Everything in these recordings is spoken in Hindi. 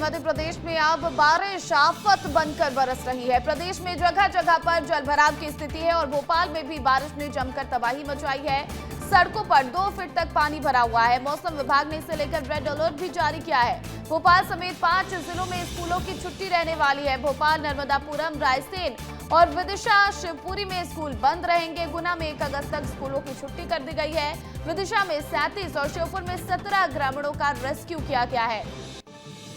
मध्य प्रदेश में अब बारिश आफत बनकर बरस रही है। प्रदेश में जगह जगह पर जलभराव की स्थिति है और भोपाल में भी बारिश ने जमकर तबाही मचाई है। सड़कों पर 2 फीट तक पानी भरा हुआ है। मौसम विभाग ने इसे लेकर रेड अलर्ट भी जारी किया है। भोपाल समेत 5 जिलों में स्कूलों की छुट्टी रहने वाली है। भोपाल, नर्मदापुरम, रायसेन और विदिशा, शिवपुरी में स्कूल बंद रहेंगे। गुना में 1 अगस्त तक स्कूलों की छुट्टी कर दी गई है। विदिशा में 37 और शिवपुर में 17 ग्रामीणों का रेस्क्यू किया गया है।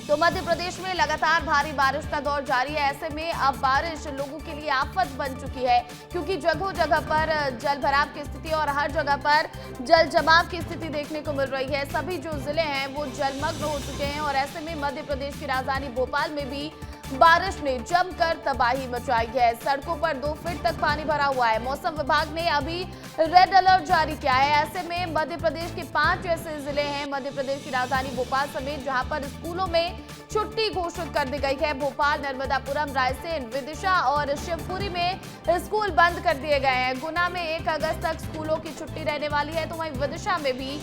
तो मध्य प्रदेश में लगातार भारी बारिश का दौर जारी है। ऐसे में अब बारिश लोगों के लिए आफत बन चुकी है, क्योंकि जगह जगह पर जलभराव की स्थिति और हर जगह पर जल जमाव की स्थिति देखने को मिल रही है। सभी जो जिले हैं वो जलमग्न हो चुके हैं और ऐसे में मध्य प्रदेश की राजधानी भोपाल में भी बारिश ने जमकर तबाही मचाई है। सड़कों पर 2 फीट तक पानी भरा हुआ है। मौसम विभाग ने अभी रेड अलर्ट जारी किया है। ऐसे में मध्य प्रदेश के 5 ऐसे जिले हैं मध्य प्रदेश की राजधानी भोपाल समेत, जहां पर स्कूलों में छुट्टी घोषित कर दी गई है। भोपाल, नर्मदापुरम, रायसेन, विदिशा और शिवपुरी में स्कूल बंद कर दिए गए हैं। गुना में 1 अगस्त तक स्कूलों की छुट्टी रहने वाली है। तो वहीं विदिशा में भी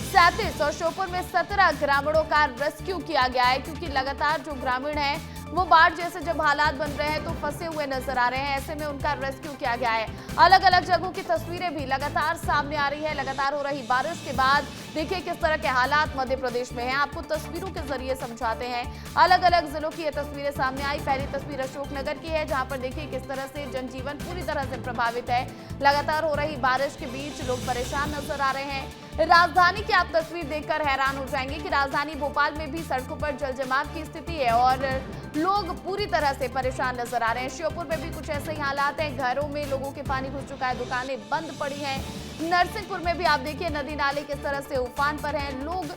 37 और श्योपुर में 17 ग्रामीणों का रेस्क्यू किया गया है, क्योंकि लगातार जो ग्रामीण हैं वो बाढ़ जैसे जब हालात बन रहे हैं तो फंसे हुए नजर आ रहे हैं। ऐसे में उनका रेस्क्यू किया गया है। अलग अलग जगहों की तस्वीरें भी लगातार सामने आ रही है। लगातार हो रही बारिश के बाद देखिए किस तरह के हालात मध्य प्रदेश में हैं। आपको तस्वीरों के जरिए समझाते हैं। अलग अलग जिलों की ये तस्वीरें सामने आई। पहली तस्वीर अशोकनगर की है, जहां पर देखिए किस तरह से जनजीवन पूरी तरह से प्रभावित है। लगातार हो रही बारिश के बीच लोग परेशान नजर आ रहे हैं। राजधानी की आप तस्वीर देखकर हैरान हो जाएंगे कि राजधानी भोपाल में भी सड़कों पर जल जमाव की स्थिति है और लोग पूरी तरह से परेशान नजर आ रहे हैं। श्योपुर में भी कुछ ऐसे ही हालात हैं। घरों में लोगों के पानी घुस चुका है, दुकानें बंद पड़ी हैं। नरसिंहपुर में भी आप देखिए नदी नाले किस तरह से उफान पर हैं। लोग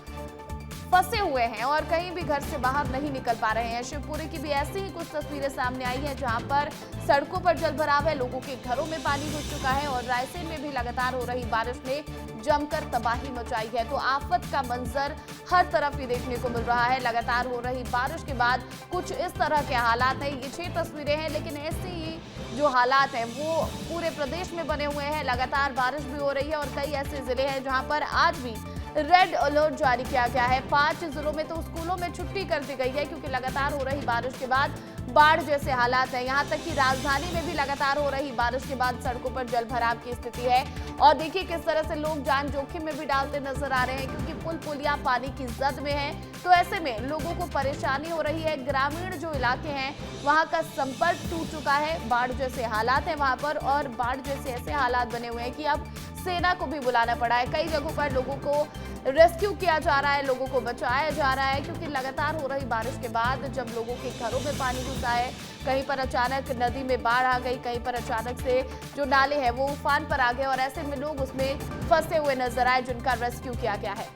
फंसे हुए हैं और कहीं भी घर से बाहर नहीं निकल पा रहे हैं। शिवपुरी की भी ऐसी ही कुछ तस्वीरें सामने आई हैं, जहां पर सड़कों पर जलभराव है, लोगों के घरों में पानी घुस चुका है और रायसेन में भी लगातार हो रही बारिश ने जमकर तबाही मचाई है। तो आफत का मंजर हर तरफ ही देखने को मिल रहा है। लगातार हो रही बारिश के बाद कुछ इस तरह के हालात हैं। ये 6 तस्वीरें हैं, लेकिन ऐसे ही जो हालात हैं वो पूरे प्रदेश में बने हुए हैं। लगातार बारिश भी हो रही है और कई ऐसे जिले हैं जहां पर आज भी रेड अलर्ट जारी किया गया है। 5 जिलों में तो स्कूलों में छुट्टी कर दी गई है, क्योंकि लगातार हो रही बारिश के बाद बाढ़ जैसे हालात हैं। यहां तक कि राजधानी में भी लगातार हो रही बारिश के बाद सड़कों पर जलभराव की स्थिति है और देखिए किस तरह से लोग जान जोखिम में भी डालते नजर आ रहे हैं, क्योंकि पुल पुलिया पानी की जद में है। तो ऐसे में लोगों को परेशानी हो रही है। ग्रामीण जो इलाके हैं वहां का संपर्क टूट चुका है। बाढ़ जैसे हालात हैं वहां पर और बाढ़ जैसे ऐसे हालात बने हुए हैं कि अब सेना को भी बुलाना पड़ा है। कई जगहों पर लोगों को रेस्क्यू किया जा रहा है, लोगों को बचाया जा रहा है, क्योंकि लगातार हो रही बारिश के बाद जब लोगों के घरों में पानी घुसा है, कहीं पर अचानक नदी में बाढ़ आ गई, कहीं पर अचानक से जो नाले हैं वो उफान पर आ गए और ऐसे में लोग उसमें फंसे हुए नजर आए, जिनका रेस्क्यू किया गया है।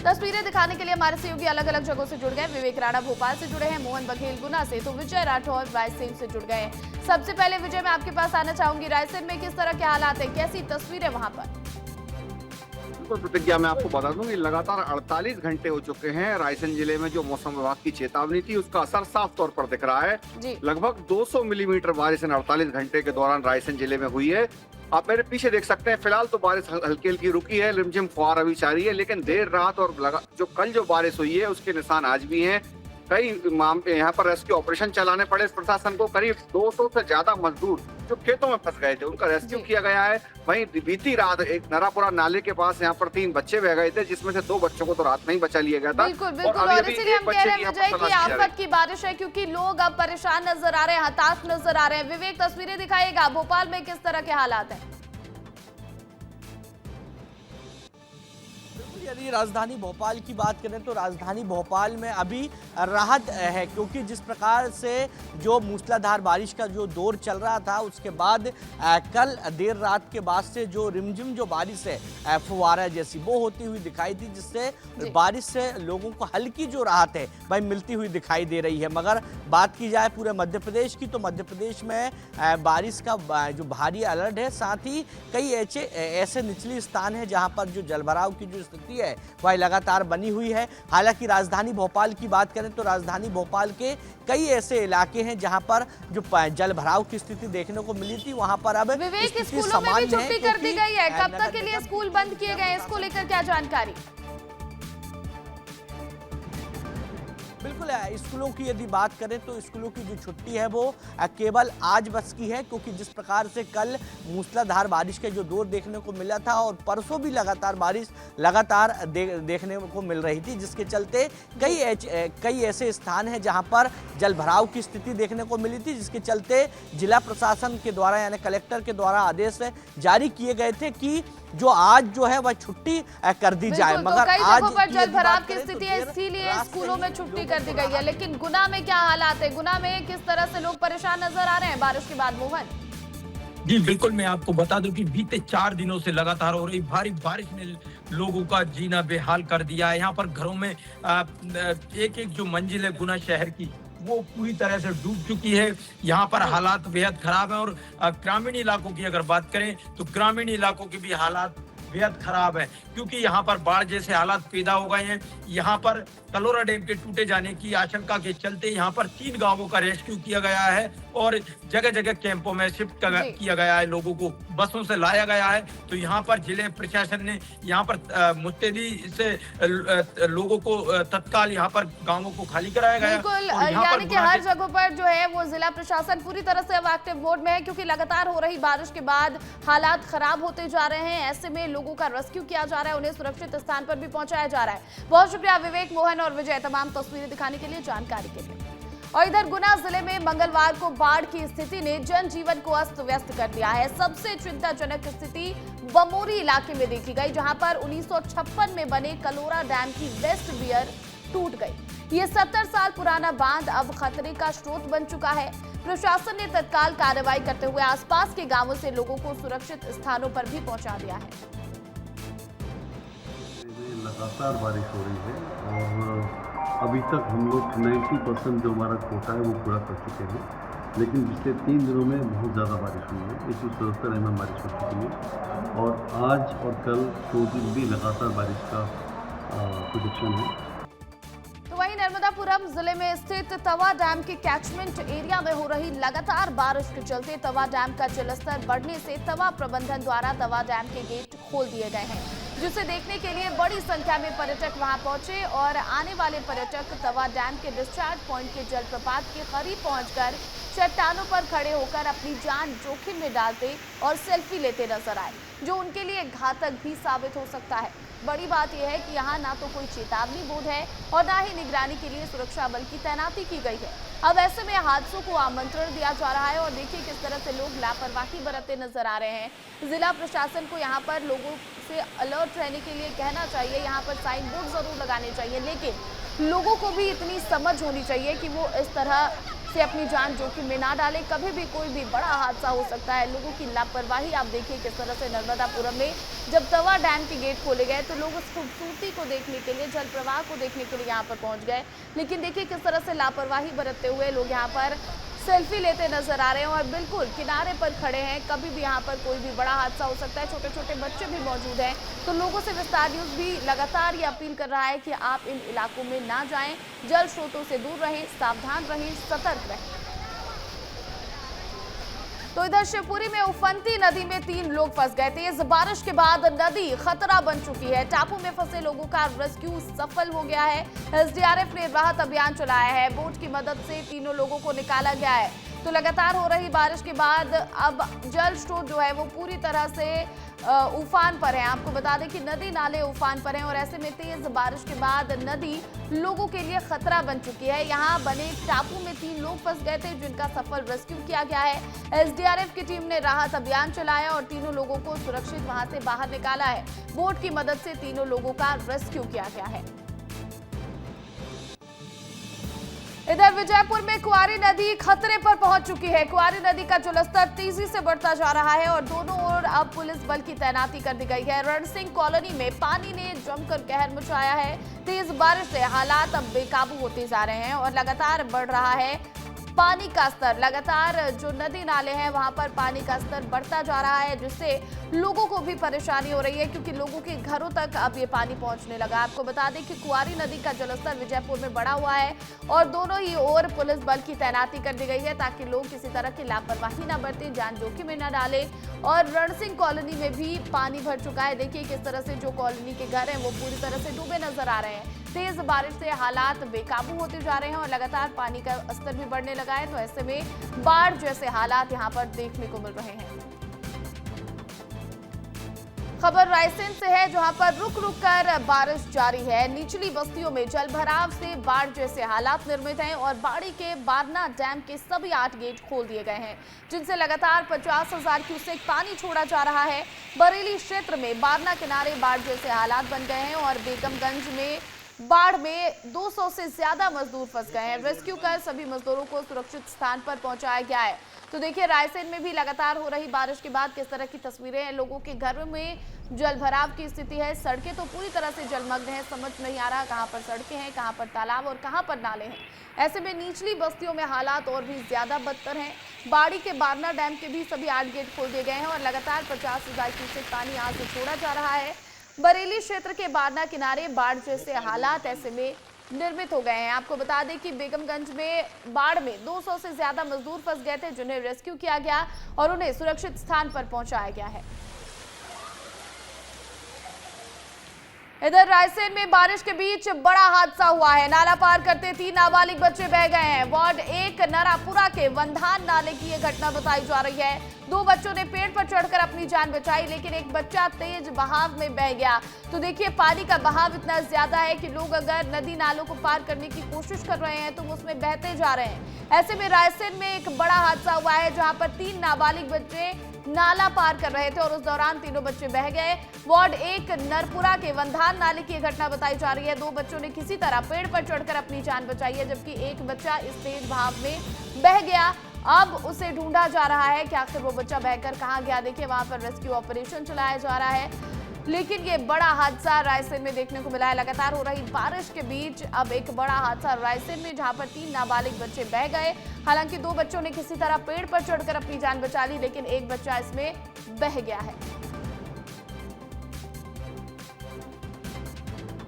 तस्वीरें दिखाने के लिए हमारे सहयोगी अलग अलग जगहों से जुड़ गए। विवेक राणा भोपाल से जुड़े हैं, मोहन बघेल गुना से, तो विजय राठौर रायसेन से जुड़ गए हैं। सबसे पहले विजय, मैं आपके पास आना चाहूंगी। रायसेन में किस तरह के हालात हैं, कैसी तस्वीरें वहां पर? प्रतिज्ञा मैं आपको बता दूं कि लगातार 48 घंटे हो चुके हैं। रायसेन जिले में जो मौसम विभाग की चेतावनी थी उसका असर साफ तौर पर दिख रहा है। लगभग 200 मिलीमीटर बारिश इन 48 घंटे के दौरान रायसेन जिले में हुई है। आप मेरे पीछे देख सकते हैं, फिलहाल तो बारिश हल्की हल्की रुकी है, रिमझिम फुहार अभी जारी है, लेकिन देर रात और जो कल जो बारिश हुई है उसके निशान आज भी हैं। कई यहाँ पर रेस्क्यू ऑपरेशन चलाने पड़े प्रशासन को। करीब 200 से ज्यादा मजदूर जो खेतों में फंस गए थे उनका रेस्क्यू किया गया है। वहीं बीती रात एक नरापुरा नाले के पास यहाँ पर 3 बच्चे बह गए थे, जिसमें से 2 बच्चों को तो रात में ही बचा लिया गया था। बिल्कुल बिल्कुल, और इसीलिए हम कह रहे हैं विजय कि आफत की बारिश है, क्योंकि लोग अब परेशान नजर आ रहे हैं, हताश नजर आ रहे हैं। विवेक, तस्वीरें दिखाइएगा, भोपाल में किस तरह के हालात हैं? यदि राजधानी भोपाल की बात करें तो राजधानी भोपाल में अभी राहत है, क्योंकि जिस प्रकार से जो मूसलाधार बारिश का जो दौर चल रहा था उसके बाद कल देर रात के बाद से जो रिमझिम जो बारिश है फुहारा जैसी वो होती हुई दिखाई थी, जिससे बारिश से लोगों को हल्की जो राहत है भाई मिलती हुई दिखाई दे रही है। मगर बात की जाए पूरे मध्य प्रदेश की तो मध्य प्रदेश में बारिश का जो भारी अलर्ट है, साथ ही कई ऐसे निचले स्थान है जहाँ पर जो जलभराव की जो स्थिति है वह लगातार बनी हुई है। हालांकि राजधानी भोपाल की बात करें तो राजधानी भोपाल के कई ऐसे इलाके हैं जहां पर जो जल भराव की स्थिति देखने को मिली थी, वहां पर अब विवेक, स्कूलों में भी छुट्टी कर दी गई है। कब तक के लिए स्कूल बंद किए गए, इसको लेकर क्या जानकारी? बिल्कुल स्कूलों की यदि बात करें तो स्कूलों की जो छुट्टी है वो केवल आज बस की है, क्योंकि जिस प्रकार से कल मूसलाधार बारिश का जो दौर देखने को मिला था और परसों भी लगातार बारिश देखने को मिल रही थी, जिसके चलते कई ऐसे स्थान हैं जहां पर जल भराव की स्थिति देखने को मिली थी, जिसके चलते जिला प्रशासन के द्वारा यानी कलेक्टर के द्वारा आदेश जारी किए गए थे कि जो आज जो है वह छुट्टी कर दी जाए। मगर कई जगहों पर जल भराव की स्थिति है, इसीलिए स्कूलों में छुट्टी कर दी गई है। लेकिन गुना में क्या हालात है, गुना में किस तरह से लोग परेशान नजर आ रहे हैं बारिश के बाद? मोहन जी बिल्कुल, मैं आपको बता दूं कि बीते 4 दिनों से लगातार हो रही भारी बारिश ने लोगों का जीना बेहाल कर दिया है। यहाँ पर घरों में एक एक जो मंजिल है गुना शहर की वो पूरी तरह से डूब चुकी है। यहाँ पर हालात बेहद खराब है और ग्रामीण इलाकों की अगर बात करें तो ग्रामीण इलाकों की भी हालात बेहद खराब है, क्योंकि यहाँ पर बाढ़ जैसे हालात पैदा हो गए हैं। यहाँ पर कलोरा डैम के टूटे जाने की आशंका के चलते यहाँ पर 3 गांवों का रेस्क्यू किया गया है और जगह जगह कैंपों में शिफ्ट किया गया है, लोगों को बसों से लाया गया है। तो यहाँ पर जिले प्रशासन ने यहाँ पर मुस्तैदी से लोगों को तत्काल यहाँ पर गांवों को खाली कराया गया। बिल्कुल, यानी कि हर जगह पर जो है वो जिला प्रशासन पूरी तरह से अब एक्टिव मोड में है, क्योंकि लगातार हो रही बारिश के बाद हालात खराब होते जा रहे हैं। ऐसे में लोगों का रेस्क्यू किया जा रहा है, उन्हें सुरक्षित स्थान पर भी पहुंचाया जा रहा है। बहुत शुक्रिया विवेक, मोहन और विजय तमाम तस्वीरें दिखाने के लिए, जानकारी के लिए। और इधर गुना जिले में मंगलवार को बाढ़ की स्थिति ने जनजीवन को अस्त व्यस्त कर दिया है। सबसे चिंताजनक स्थिति बमोरी इलाके में देखी गई, जहां पर 1956 में बने कलोरा डैम की वेस्ट बियर टूट गई। ये 70 साल पुराना बांध अब खतरे का स्रोत बन चुका है। प्रशासन ने तत्काल कार्रवाई करते हुए आसपास के गांवों से लोगों को सुरक्षित स्थानों पर भी पहुंचा दिया है। लगातार बारिश हो रही है और अभी तक हम लोग 90% जो हमारा कोटा है वो पूरा कर चुके हैं, लेकिन पिछले 3 दिनों में बहुत ज़्यादा बारिश हुई है। 177 mm बारिश हो चुकी है और आज और कल 2 दिन भी लगातार बारिश का प्रेडिक्शन है। वहीं नर्मदापुरम जिले में स्थित तवा डैम के कैचमेंट एरिया में हो रही लगातार बारिश के चलते तवा डैम का जलस्तर बढ़ने से तवा प्रबंधन द्वारा तवा डैम के गेट खोल दिए गए हैं, जिसे देखने के लिए बड़ी संख्या में पर्यटक वहां पहुंचे और आने वाले पर्यटक तवा डैम के डिस्चार्ज पॉइंट के जलप्रपात के करीब पहुंचकर चट्टानों पर खड़े होकर अपनी जान जोखिम में डालते और सेल्फी लेते नजर आए, जो उनके लिए घातक भी साबित हो सकता है। बड़ी बात यह है कि यहाँ ना तो कोई चेतावनी बोर्ड है और ना ही निगरानी के लिए सुरक्षा बल की तैनाती की गई है। अब ऐसे में हादसों को आमंत्रण दिया जा रहा है और देखिए किस तरह से लोग लापरवाही बरतते नजर आ रहे हैं। जिला प्रशासन को यहाँ पर लोगों से अलर्ट रहने के लिए कहना चाहिए, यहाँ पर साइन बोर्ड जरूर लगाने चाहिए, लेकिन लोगों को भी इतनी समझ होनी चाहिए कि वो इस तरह से अपनी जान जोखिम में ना डालें। कभी भी कोई भी बड़ा हादसा हो सकता है। लोगों की लापरवाही आप देखिए किस तरह से नर्मदापुरम में जब तवा डैम के गेट खोले गए तो लोग उस खूबसूरती को देखने के लिए, जल प्रवाह को देखने के लिए यहाँ पर पहुंच गए, लेकिन देखिए किस तरह से लापरवाही बरतते हुए लोग यहाँ पर सेल्फी लेते नजर आ रहे हैं और बिल्कुल किनारे पर खड़े हैं। कभी भी यहाँ पर कोई भी बड़ा हादसा हो सकता है। छोटे छोटे बच्चे भी मौजूद हैं, तो लोगों से विस्तार न्यूज़ भी लगातार ये अपील कर रहा है कि आप इन इलाकों में ना जाएं, जल स्रोतों से दूर रहें, सावधान रहें, सतर्क रहें। तो इधर शिवपुरी में उफनती नदी में 3 लोग फंस गए थे। इस बारिश के बाद नदी खतरा बन चुकी है। टापू में फंसे लोगों का रेस्क्यू सफल हो गया है। एसडीआरएफ ने राहत अभियान चलाया है। बोट की मदद से 3 लोगों को निकाला गया है। तो लगातार हो रही बारिश के बाद अब जल स्रोत जो है वो पूरी तरह से उफान पर है। आपको बता दें कि नदी नाले उफान पर हैं और ऐसे में तेज बारिश के बाद नदी लोगों के लिए खतरा बन चुकी है। यहाँ बने टापू में 3 लोग फंस गए थे, जिनका सफल रेस्क्यू किया गया है। एसडीआरएफ की टीम ने राहत अभियान चलाया और 3 लोगों को सुरक्षित वहां से बाहर निकाला है। बोट की मदद से 3 लोगों का रेस्क्यू किया गया है। इधर विजयपुर में कुआरी नदी खतरे पर पहुंच चुकी है। कुआरी नदी का जलस्तर तेजी से बढ़ता जा रहा है और दोनों ओर अब पुलिस बल की तैनाती कर दी गई है। रणसिंह कॉलोनी में पानी ने जमकर कहर मचाया है। तेज बारिश से हालात अब बेकाबू होते जा रहे हैं और लगातार बढ़ रहा है पानी का स्तर। लगातार जो नदी नाले हैं वहां पर पानी का स्तर बढ़ता जा रहा है, जिससे लोगों को भी परेशानी हो रही है, क्योंकि लोगों के घरों तक अब ये पानी पहुंचने लगा। आपको बता दें कि कुआरी नदी का जलस्तर विजयपुर में बढ़ा हुआ है और दोनों ही ओर पुलिस बल की तैनाती कर दी गई है, ताकि लोग किसी तरह की लापरवाही न बरतें, जान जोखिम में न डालें। और रणसिंह कॉलोनी में भी पानी भर चुका है। देखिए किस तरह से जो कॉलोनी के घर हैं वो पूरी तरह से डूबे नजर आ रहे हैं। तेज बारिश से हालात बेकाबू होते जा रहे हैं और लगातार पानी का स्तर भी बढ़ने लगा है। तो ऐसे में बाढ़ जैसे हालात यहां पर देखने को मिल रहे हैं। खबर रायसेन से है, जहां पर रुक रुक कर बारिश जारी है। निचली बस्तियों में जलभराव से बाढ़ जैसे हालात निर्मित हैं और बाड़ी के बारना डैम के सभी 8 गेट खोल दिए गए हैं, जिनसे लगातार 50,000 क्यूसेक पानी छोड़ा जा रहा है। बरेली क्षेत्र में बारना किनारे बाढ़ जैसे हालात बन गए हैं और बेगमगंज में बाढ़ में 200 से ज्यादा मजदूर फंस गए हैं। रेस्क्यू कर सभी मजदूरों को सुरक्षित स्थान पर पहुंचाया गया है। तो देखिए, रायसेन में भी लगातार हो रही बारिश के बाद किस तरह की तस्वीरें हैं। लोगों के घरों में जलभराव की स्थिति है। सड़कें तो पूरी तरह से जलमग्न हैं। समझ नहीं आ रहा कहां पर सड़कें हैं, कहां पर तालाब और कहां पर नाले हैं। ऐसे में निचली बस्तियों में हालात और भी ज्यादा बदतर हैं। बाड़ी के बारना डैम के भी सभी 8 गेट खोल दिए गए हैं और लगातार 50,000 क्यूसेक पानी यहां से छोड़ा जा रहा है। बरेली क्षेत्र के बारना किनारे बाढ़ जैसे हालात ऐसे में निर्मित हो गए हैं। आपको बता दें कि बेगमगंज में बाढ़ में 200 से ज्यादा मजदूर फंस गए थे, जिन्हें रेस्क्यू किया गया और उन्हें सुरक्षित स्थान पर पहुंचाया गया है। इधर रायसेन में बारिश के बीच बड़ा हादसा हुआ है। नाला पार करते 3 नाबालिग बच्चे बह गए हैं। वार्ड 1 नरापुरा के वंधान नाले की यह घटना बताई जा रही है। 2 बच्चों ने पेड़ पर चढ़कर अपनी जान बचाई, लेकिन एक बच्चा तेज बहाव में बह गया। तो देखिए, पानी का बहाव इतना ज्यादा है कि लोग अगर नदी नालों को पार करने की कोशिश कर रहे हैं तो वो उसमें बहते जा रहे हैं। ऐसे में रायसेन में एक बड़ा हादसा हुआ है, जहां पर 3 नाबालिग बच्चे नाला पार कर रहे थे और उस दौरान तीनों बच्चे बह गए। वार्ड 1 नरपुरा के वंधान नाले की घटना बताई जा रही है। 2 बच्चों ने किसी तरह पेड़ पर चढ़कर अपनी जान बचाई है, जबकि एक बच्चा इस तेज बहाव में बह गया। अब उसे ढूंढा जा रहा है कि आखिर वो बच्चा बहकर कहां गया। देखिए, वहां पर रेस्क्यू ऑपरेशन चलाया जा रहा है, लेकिन ये बड़ा हादसा रायसेन में देखने को मिला है। लगातार हो रही बारिश के बीच अब एक बड़ा हादसा रायसेन में, जहां पर 3 नाबालिग बच्चे बह गए। हालांकि 2 बच्चों ने किसी तरह पेड़ पर चढ़कर अपनी जान बचा ली, लेकिन एक बच्चा इसमें बह गया है।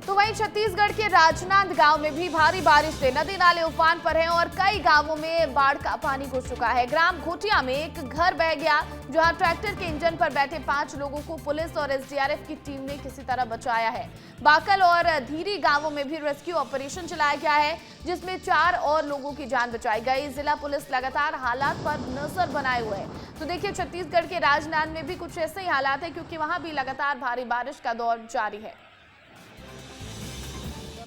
तो वहीं छत्तीसगढ़ के राजनांदगांव में भी भारी बारिश से नदी नाले उफान पर हैं और कई गांवों में बाढ़ का पानी घुस चुका है। ग्राम घोटिया में एक घर बह गया, जहां ट्रैक्टर के इंजन पर बैठे 5 लोगों को पुलिस और एसडीआरएफ की टीम ने किसी तरह बचाया है। बाकल और धीरी गांवों में भी रेस्क्यू ऑपरेशन चलाया गया है, जिसमें 4 और लोगों की जान बचाई गई। जिला पुलिस लगातार हालात पर नजर बनाए हुए है। तो देखिए, छत्तीसगढ़ के राजनांद में भी कुछ ऐसे ही हालात है, क्योंकि वहां भी लगातार भारी बारिश का दौर जारी है।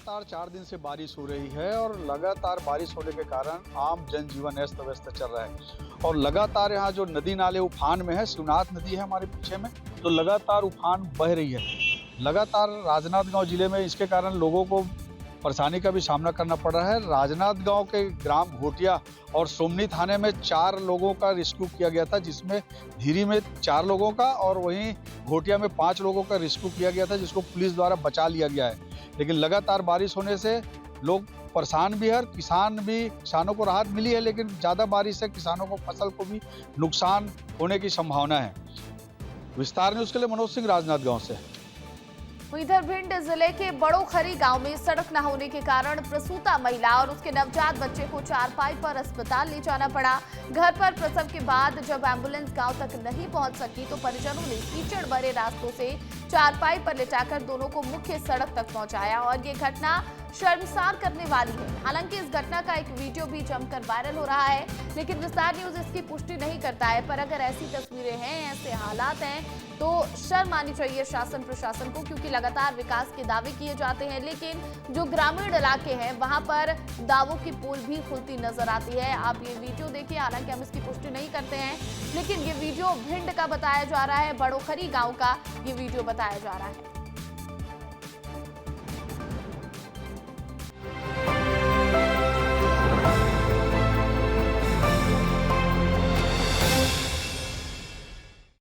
लगातार 4 दिन से बारिश हो रही है और लगातार बारिश होने के कारण आम जनजीवन अस्त व्यस्त चल रहा है और लगातार यहाँ जो नदी नाले उफान में है, शिवनाथ नदी है हमारे पीछे में, तो लगातार उफान बह रही है। लगातार राजनांदगांव जिले में इसके कारण लोगों को परेशानी का भी सामना करना पड़ रहा है। राजनांदगांव के ग्राम घोटिया और सोमनी थाने में 4 लोगों का रेस्क्यू किया गया था, जिसमें धीरी में 4 लोगों का और वहीं घोटिया में 5 लोगों का रेस्क्यू किया गया था, जिसको पुलिस द्वारा बचा लिया गया है। लेकिन लगातार बारिश होने से लोग परेशान भी है और किसानों को राहत मिली है, लेकिन ज़्यादा बारिश से किसानों को फसल को भी नुकसान होने की संभावना है। विस्तार न्यूज़ के लिए मनोज सिंह, राजनांदगांव से। इधर भिंड जिले के बड़ोखरी गांव में सड़क न होने के कारण प्रसूता महिला और उसके नवजात बच्चे को चारपाई पर अस्पताल ले जाना पड़ा। घर पर प्रसव के बाद जब एम्बुलेंस गांव तक नहीं पहुंच सकी तो परिजनों ने कीचड़ भरे रास्तों से चारपाई पर लिटाकर दोनों को मुख्य सड़क तक पहुंचाया और ये घटना शर्मसार करने वाली है। हालांकि इस घटना का एक वीडियो भी जमकर वायरल हो रहा है, लेकिन विस्तार न्यूज इसकी पुष्टि नहीं करता है। पर अगर ऐसी तस्वीरें हैं, ऐसे हालात हैं, तो शर्म आनी चाहिए शासन प्रशासन को, क्योंकि लगातार विकास के दावे किए जाते हैं, लेकिन जो ग्रामीण इलाके हैं वहां पर दावों की पोल भी खुलती नजर आती है। आप ये वीडियो देखिए, हालांकि हम इसकी पुष्टि नहीं करते हैं, लेकिन ये वीडियो भिंड का बताया जा रहा है, बड़ोखरी गाँव का ये वीडियो बताया जा रहा है।